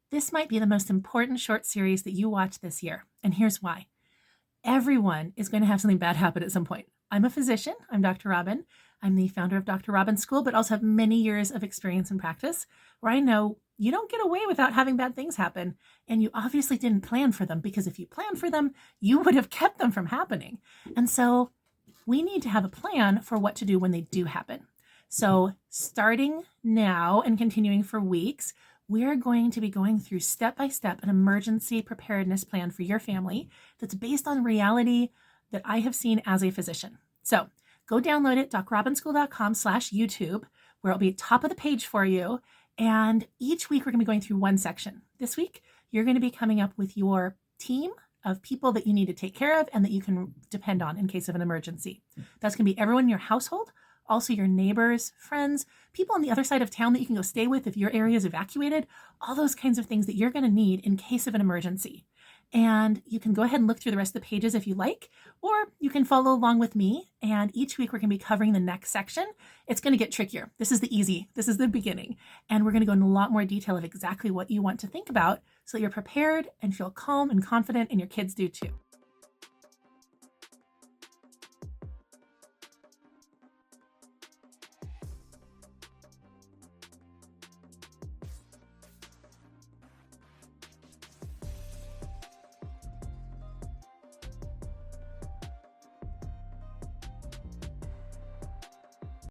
This might be the most important short series that you watch this year, and here's why. Everyone is going to have something bad happen at some point. I'm a physician. I'm Dr. Robin. I'm the founder of Dr. Robin School, but also have many years of experience and practice where I know you don't get away without having bad things happen. And you obviously didn't plan for them, because if you planned for them, you would have kept them from happening. And so we need to have a plan for what to do when they do happen. So starting now and continuing for weeks, we're going to be going through step by step an emergency preparedness plan for your family that's based on reality that I have seen as a physician. So go download it, drrobinschool.com/YouTube, where it'll be top of the page for you. And each week we're going to be going through one section. This week, you're going to be coming up with your team of people that you need to take care of and that you can depend on in case of an emergency. That's going to be everyone in your household, also your neighbors, friends, people on the other side of town that you can go stay with if your area is evacuated, all those kinds of things that you're going to need in case of an emergency. And you can go ahead and look through the rest of the pages if you like, or you can follow along with me. And each week we're going to be covering the next section. It's going to get trickier. This is the beginning. And we're going to go into a lot more detail of exactly what you want to think about so that you're prepared and feel calm and confident, and your kids do too.